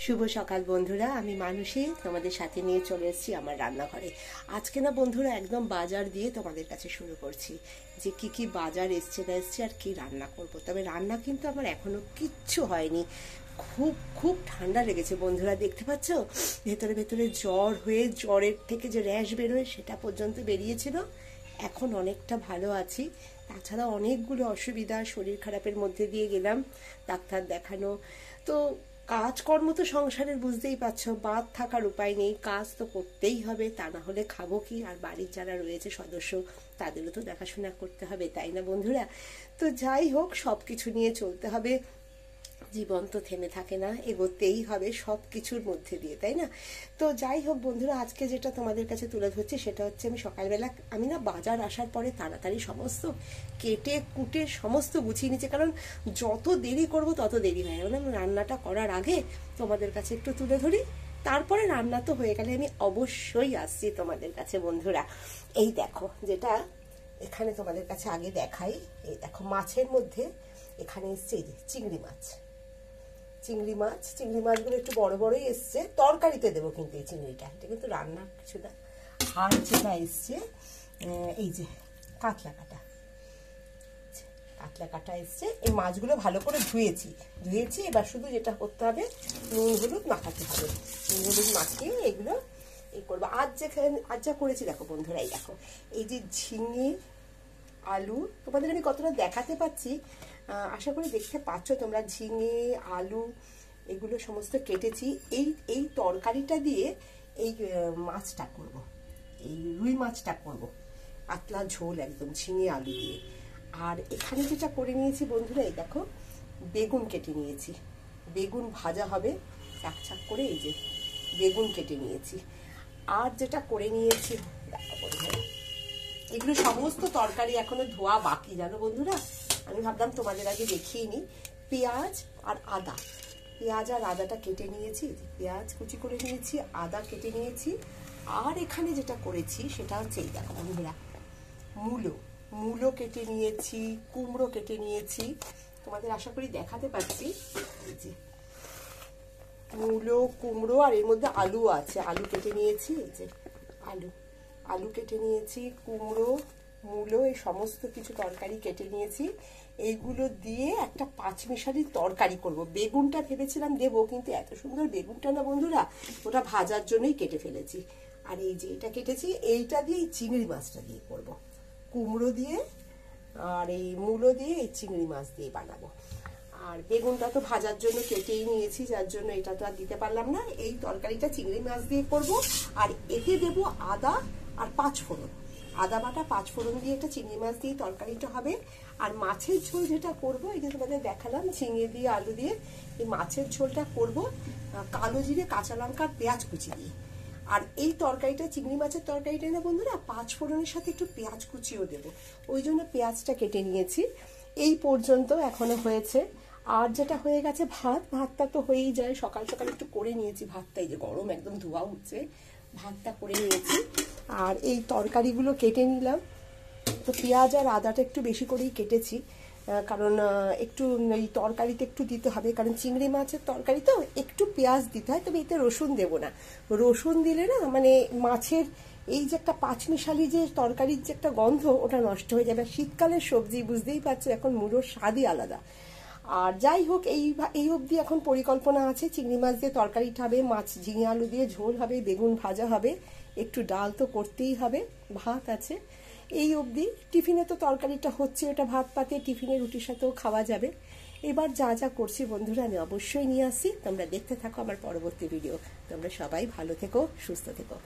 শুভ সকাল বন্ধুরা, আমি মানুষই তোমাদের সাথে নিয়ে চলে এসেছি আমার রান্নাঘরে। আজকে না বন্ধুরা একদম বাজার দিয়ে তোমাদের কাছে শুরু করছি যে কি কি বাজার এসছে না এসছে আর কি রান্না করব। তবে রান্না কিন্তু আমার এখনো কিচ্ছু হয়নি, খুব খুব ঠান্ডা লেগেছে বন্ধুরা, দেখতে পাচ্ছ ভেতরে ভেতরে জ্বর হয়ে জ্বরের থেকে যে র্যাশ বেরোয় সেটা পর্যন্ত বেরিয়েছিল। এখন অনেকটা ভালো আছি, তাছাড়া অনেকগুলো অসুবিধা শরীর খারাপের মধ্যে দিয়ে গেলাম ডাক্তার দেখানো। তো কাজকর্ম তো সংসারের বুঝতেই পারছো, বাদ থাকার উপায় নেই, কাজ তো করতেই হবে, তা না হলে খাবো কি? আর বাড়ির যারা রয়েছে সদস্য তাদেরও তো দেখাশোনা করতে হবে, তাই না বন্ধুরা? তো যাই হোক, সব কিছু নিয়ে চলতে হবে, জীবন তো থেমে থাকে না, এগোতেই হবে সব কিছুর মধ্যে দিয়ে, তাই না? তো যাই হোক বন্ধুরা, আজকে যেটা তোমাদের কাছে তুলে ধরছি সেটা হচ্ছে আমি না বাজার আসার পরে তাড়াতাড়ি সমস্ত কেটে কুটে সমস্ত গুছিয়ে নিচ্ছে, কারণ যত দেরি করব তত দেরি হয় না। রান্নাটা করার আগে তোমাদের কাছে একটু তুলে ধরি, তারপরে রান্না তো হয়ে গেলে আমি অবশ্যই আসছি তোমাদের কাছে বন্ধুরা। এই দেখো, যেটা এখানে তোমাদের কাছে আগে দেখাই, এই দেখো মাছের মধ্যে এখানে এসছে এই যে চিংড়ি মাছগুলো একটু বড় বড়ই এসছে, তরকারিতে দেবো কিন্তু এই চিংড়িটা, এটা কিন্তু রান্নার কিছু না। আর যেটা এসছে এই যে কাতলা কাটা এসছে, এই মাছগুলো ভালো করে ধুয়েছি, এবার শুধু যেটা করতে হবে নুন হলুদ মাখাতে হবে, নুন হলুদ মাখিয়ে এগুলো এই করবো। আজ যা করেছি দেখো বন্ধুরা, এই দেখো এই যে ঝিঙে আলু, তোমাদের আমি কতটা দেখাতে পাচ্ছি আশা করি দেখতে পাচ্ছ তোমরা, ঝিঙে আলু এগুলো সমস্ত কেটেছি। এই তরকারিটা দিয়ে এই মাছটা করব, এই রুই মাছটা করব, পাতলা ঝোল একদম ঝিঙে আলু দিয়ে। আর এখানে যেটা করে নিয়েছি বন্ধুরা, এই দেখো বেগুন কেটে নিয়েছি, বেগুন ভাজা হবে চাক করে, এই যে বেগুন কেটে নিয়েছি। আর যেটা করে নিয়েছি দেখো বন্ধুরা, এগুলো সমস্ত তরকারি এখনো ধোয়া বাকি জানো বন্ধুরা, আমি ভাবলাম তোমাদের আগে দেখিয়ে নিই। পেঁয়াজ আর আদাটা কেটে নিয়েছি, পেঁয়াজ কুচি করে নিয়েছি, আদা কেটে নিয়েছি। আর এখানে যেটা করেছি সেটা হচ্ছে এই দেখো বন্ধুরা, মূলো কেটে নিয়েছি, কুমড়ো কেটে নিয়েছি, তোমাদের আশা করি দেখাতে পাচ্ছি, এই যে মূলো কুমড়ো, আর এর মধ্যে আলু আছে, আলু কেটে নিয়েছি, এই যে আলু কেটে নিয়েছি, কুমড়ো মূলো এই সমস্ত কিছু তরকারি কেটে নিয়েছি। এইগুলো দিয়ে একটা পাঁচমিশালি তরকারি করব। বেগুনটা ভেবেছিলাম দেবো, কিন্তু এত সুন্দর বেগুনটা না বন্ধুরা, ওটা ভাজার জন্যই কেটে ফেলেছি। আর এই যে এটা কেটেছি, এইটা দিয়ে এই চিংড়ি মাছটা দিয়ে করব, কুমড়ো দিয়ে আর এই মূলো দিয়ে এই চিংড়ি মাছ দিয়ে বানাবো। আর বেগুনটা তো ভাজার জন্য কেটেই নিয়েছি, যার জন্য এটা তো আর দিতে পারলাম না। এই তরকারিটা চিংড়ি মাছ দিয়ে করব, আর এতে দেবো আদা আর পাঁচফোড়ন, আদা বাটা পাঁচফোড়ন দিয়ে একটা চিংড়ি মাছ দিয়ে তরকারিটা হবে। আর মাছের ঝোল যেটা করব, এই যে তোমাদের দেখালাম ঝিঙে দিয়ে আলু দিয়ে, এই মাছের ঝোলটা করব কালো জিরে কাঁচা লঙ্কা পেঁয়াজ কুচি দিয়ে। আর এই তরকারিটা চিংড়ি মাছের তরকারিটা না বন্ধুরা, পাঁচফোড়নের সাথে একটু পেঁয়াজ কুচিও দেবো, ওই জন্য পেঁয়াজটা কেটে নিয়েছি। এই পর্যন্ত এখনো হয়েছে। আর যেটা হয়ে গেছে ভাতটা তো হয়েই যায়, সকাল সকাল একটু করে নিয়েছি ভাতটা, এই যে গরম একদম ধোয়া উঠছে, ভাতটা করে নিয়েছি। আর এই তরকারিগুলো কেটে নিলাম, তো পেঁয়াজ আর আদাটা একটু বেশি করেই কেটেছি, কারণ একটু এই তরকারিতে একটু দিতে হবে, কারণ চিংড়ি মাছের তরকারি তো একটু পেঁয়াজ দিতে হয়, তবে এতে রসুন দেবো না, রসুন দিলে না মানে মাছের এই যে একটা পাঁচমিশালি যে তরকারির যে একটা গন্ধ, ওটা নষ্ট হয়ে যাবে। শীতকালের সবজি বুঝতেই পারছো, এখন মুড়োর স্বাদই আলাদা। আর যাই হোক, এই অবধি এখন পরিকল্পনা আছে, চিংড়ি মাছ দিয়ে তরকারিটা হবে, মাছ ঝিঙে আলু দিয়ে ঝোল হবে, বেগুন ভাজা হবে, একটু ডাল তো করতেই হবে, ভাত আছে, এই অবধি। টিফিনে তো তরকারিটা হচ্ছে, ওটা ভাত পাতে টিফিনে রুটির সাথেও খাওয়া যাবে। এবার যা করছি বন্ধুরা আমি অবশ্যই নিয়ে আসি, তোমরা দেখতে থাকো আমার পরবর্তী ভিডিও। তোমরা সবাই ভালো থেকো, সুস্থ থেকো।